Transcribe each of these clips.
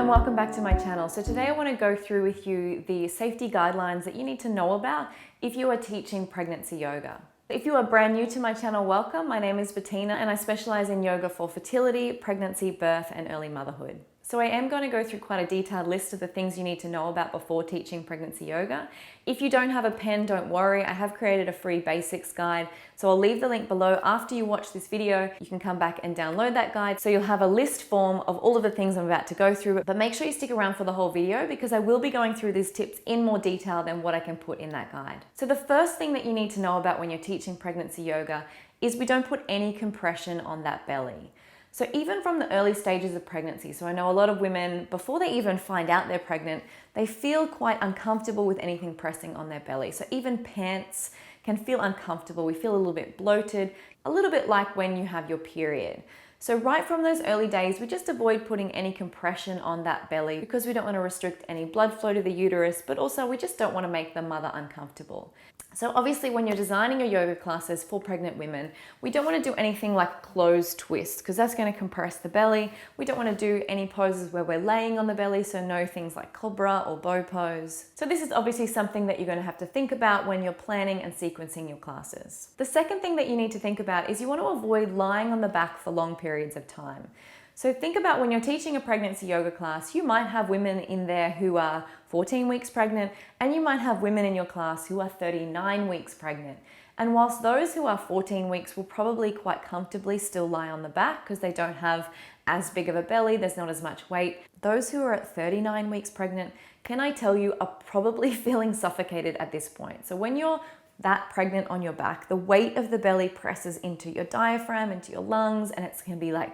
and welcome back to my channel. So today I want to go through with you the safety guidelines that you need to know about if you are teaching pregnancy yoga. If you are brand new to my channel, welcome. My name is Bettina and I specialize in yoga for fertility, pregnancy, birth, and early motherhood. So I am going to go through quite a detailed list of the things you need to know about before teaching pregnancy yoga. If you don't have a pen, don't worry. I have created a free basics guide. So I'll leave the link below. After you watch this video, you can come back and download that guide. So you'll have a list form of all of the things I'm about to go through, but make sure you stick around for the whole video because I will be going through these tips in more detail than what I can put in that guide. So the first thing that you need to know about when you're teaching pregnancy yoga is we don't put any compression on that belly. So even from the early stages of pregnancy, so I know a lot of women, before they even find out they're pregnant, they feel quite uncomfortable with anything pressing on their belly. So even pants can feel uncomfortable. We feel a little bit bloated, a little bit like when you have your period. So right from those early days, we just avoid putting any compression on that belly because we don't want to restrict any blood flow to the uterus, but also we just don't want to make the mother uncomfortable. So obviously when you're designing your yoga classes for pregnant women, we don't want to do anything like closed twists because that's going to compress the belly. We don't want to do any poses where we're laying on the belly, so no things like cobra or bow pose. So this is obviously something that you're going to have to think about when you're planning and sequencing your classes. The second thing that you need to think about is you want to avoid lying on the back for long periods of time. So think about when you're teaching a pregnancy yoga class, you might have women in there who are 14 weeks pregnant, and you might have women in your class who are 39 weeks pregnant. And whilst those who are 14 weeks will probably quite comfortably still lie on the back because they don't have as big of a belly, there's not as much weight, those who are at 39 weeks pregnant, can I tell you, are probably feeling suffocated at this point. So when you're that pregnant on your back, the weight of the belly presses into your diaphragm, into your lungs, and it's gonna be like,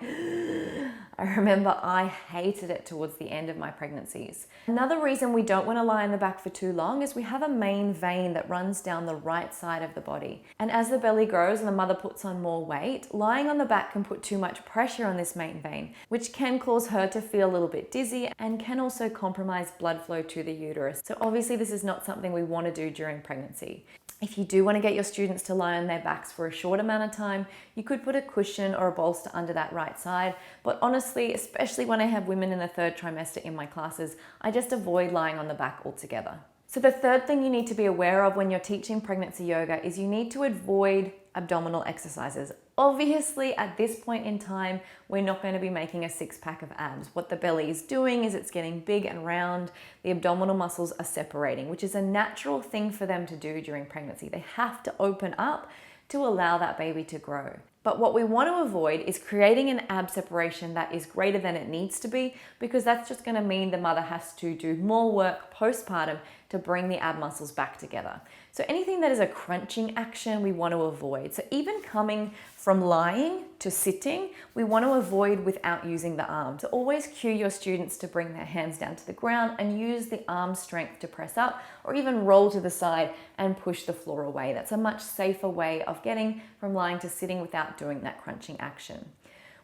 I remember I hated it towards the end of my pregnancies. Another reason we don't wanna lie on the back for too long is we have a main vein that runs down the right side of the body. And as the belly grows and the mother puts on more weight, lying on the back can put too much pressure on this main vein, which can cause her to feel a little bit dizzy and can also compromise blood flow to the uterus. So obviously this is not something we wanna do during pregnancy. If you do want to get your students to lie on their backs for a short amount of time, you could put a cushion or a bolster under that right side. But honestly, especially when I have women in the third trimester in my classes, I just avoid lying on the back altogether. So the third thing you need to be aware of when you're teaching pregnancy yoga is you need to avoid abdominal exercises. Obviously, at this point in time, we're not going to be making a six-pack of abs. What the belly is doing is it's getting big and round. The abdominal muscles are separating, which is a natural thing for them to do during pregnancy. They have to open up to allow that baby to grow. But what we want to avoid is creating an ab separation that is greater than it needs to be, because that's just going to mean the mother has to do more work postpartum to bring the ab muscles back together. So anything that is a crunching action, we want to avoid. So even coming from lying to sitting, we want to avoid without using the arm. So always cue your students to bring their hands down to the ground and use the arm strength to press up or even roll to the side and push the floor away. That's a much safer way of getting from lying to sitting without doing that crunching action.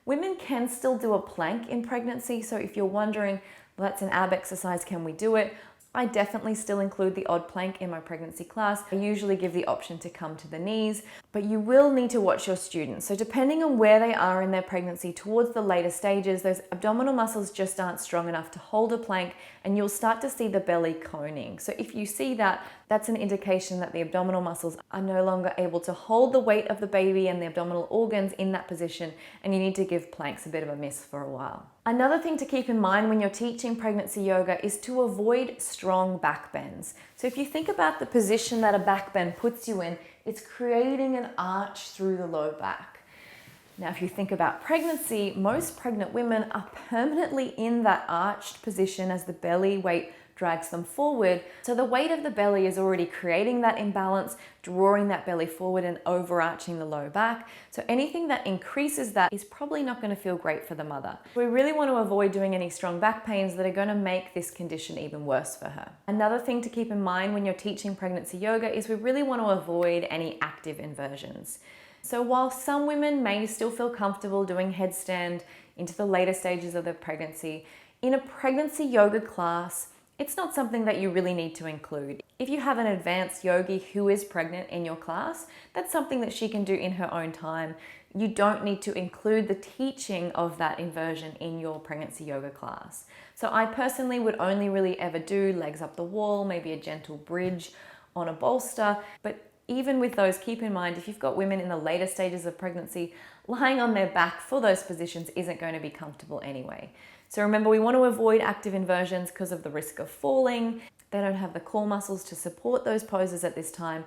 Women can still do a plank in pregnancy. So if you're wondering, well, that's an ab exercise, can we do it? I definitely still include the odd plank in my pregnancy class. I usually give the option to come to the knees, but you will need to watch your students. So depending on where they are in their pregnancy, towards the later stages, those abdominal muscles just aren't strong enough to hold a plank and you'll start to see the belly coning. So if you see that, that's an indication that the abdominal muscles are no longer able to hold the weight of the baby and the abdominal organs in that position, and you need to give planks a bit of a miss for a while. Another thing to keep in mind when you're teaching pregnancy yoga is to avoid strong back bends. So if you think about the position that a back bend puts you in, it's creating an arch through the low back. Now, if you think about pregnancy, most pregnant women are permanently in that arched position as the belly weight drags them forward. So the weight of the belly is already creating that imbalance, drawing that belly forward and overarching the low back. So anything that increases that is probably not going to feel great for the mother. We really want to avoid doing any strong back pains that are going to make this condition even worse for her. Another thing to keep in mind when you're teaching pregnancy yoga is we really want to avoid any active inversions. So while some women may still feel comfortable doing headstand into the later stages of their pregnancy, in a pregnancy yoga class, it's not something that you really need to include. If you have an advanced yogi who is pregnant in your class, that's something that she can do in her own time you don't need to include the teaching of that inversion in your pregnancy yoga class. So I personally would only really ever do legs up the wall, maybe a gentle bridge on a bolster. But even with those, keep in mind, if you've got women in the later stages of pregnancy, lying on their back for those positions isn't going to be comfortable anyway. So remember, we want to avoid active inversions because of the risk of falling. They don't have the core muscles to support those poses at this time.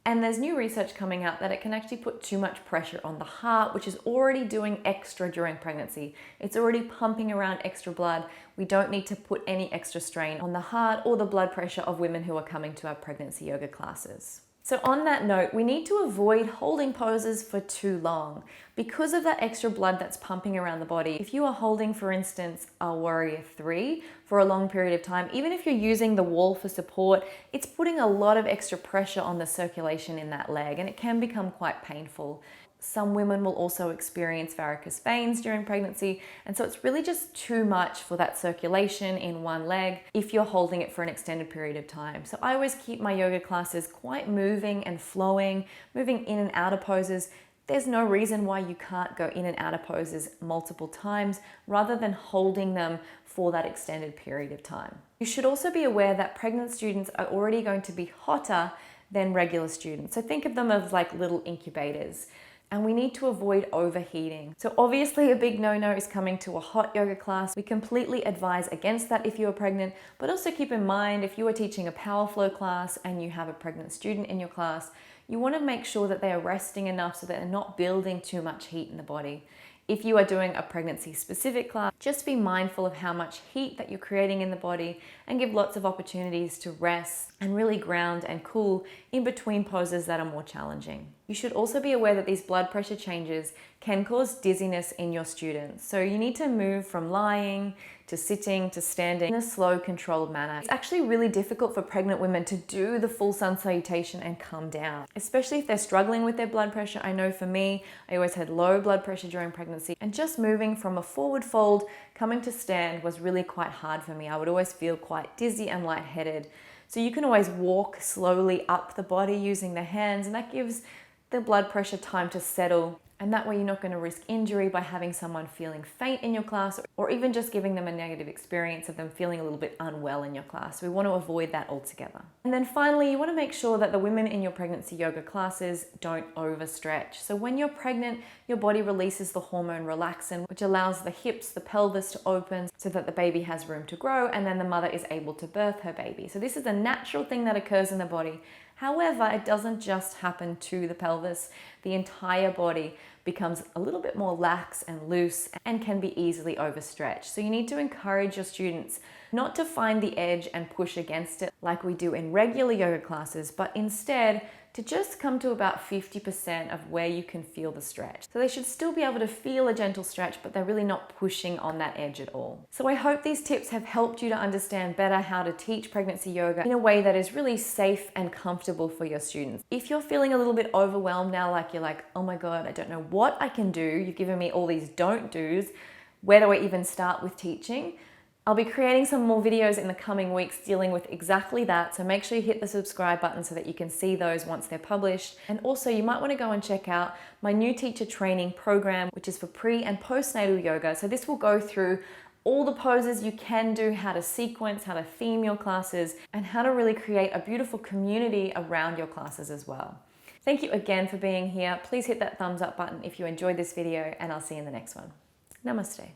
And there's new research coming out that it can actually put too much pressure on the heart, which is already doing extra during pregnancy. It's already pumping around extra blood. We don't need to put any extra strain on the heart or the blood pressure of women who are coming to our pregnancy yoga classes. So on that note, we need to avoid holding poses for too long. Because of that extra blood that's pumping around the body, if you are holding, for instance, a warrior 3 for a long period of time, even if you're using the wall for support, it's putting a lot of extra pressure on the circulation in that leg, and it can become quite painful. Some women will also experience varicose veins during pregnancy, and so it's really just too much for that circulation in one leg if you're holding it for an extended period of time. So I always keep my yoga classes quite moving and flowing, moving in and out of poses. There's no reason why you can't go in and out of poses multiple times rather than holding them for that extended period of time. You should also be aware that pregnant students are already going to be hotter than regular students. So think of them as like little incubators. And we need to avoid overheating. So obviously a big no-no is coming to a hot yoga class. We completely advise against that if you are pregnant, but also keep in mind if you are teaching a power flow class and you have a pregnant student in your class, you want to make sure that they are resting enough so that they're not building too much heat in the body. If you are doing a pregnancy specific class, just be mindful of how much heat that you're creating in the body and give lots of opportunities to rest and really ground and cool in between poses that are more challenging. You should also be aware that these blood pressure changes can cause dizziness in your students. So you need to move from lying to sitting to standing in a slow, controlled manner. It's actually really difficult for pregnant women to do the full sun salutation and come down, especially if they're struggling with their blood pressure. I know for me, I always had low blood pressure during pregnancy, and just moving from a forward fold, coming to stand was really quite hard for me. I would always feel quite dizzy and lightheaded. So you can always walk slowly up the body using the hands, and that gives the blood pressure time to settle. And that way you're not going to risk injury by having someone feeling faint in your class, or even just giving them a negative experience of them feeling a little bit unwell in your class. We want to avoid that altogether. And then finally, you want to make sure that the women in your pregnancy yoga classes don't overstretch. So when you're pregnant, your body releases the hormone relaxin, which allows the hips, the pelvis to open so that the baby has room to grow, and then the mother is able to birth her baby. So this is a natural thing that occurs in the body. However, it doesn't just happen to the pelvis. The entire body becomes a little bit more lax and loose and can be easily overstretched. So you need to encourage your students not to find the edge and push against it like we do in regular yoga classes, but instead to just come to about 50% of where you can feel the stretch. So they should still be able to feel a gentle stretch, but they're really not pushing on that edge at all. So I hope these tips have helped you to understand better how to teach pregnancy yoga in a way that is really safe and comfortable for your students. If you're feeling a little bit overwhelmed now, like you're like, oh my God, I don't know what I can do. You've given me all these don't do's. Where do I even start with teaching? I'll be creating some more videos in the coming weeks dealing with exactly that, so make sure you hit the subscribe button so that you can see those once they're published. And also you might want to go and check out my new teacher training program, which is for pre and postnatal yoga. So this will go through all the poses you can do, how to sequence, how to theme your classes, and how to really create a beautiful community around your classes as well. Thank you again for being here. Please hit that thumbs up button if you enjoyed this video, and I'll see you in the next one. Namaste.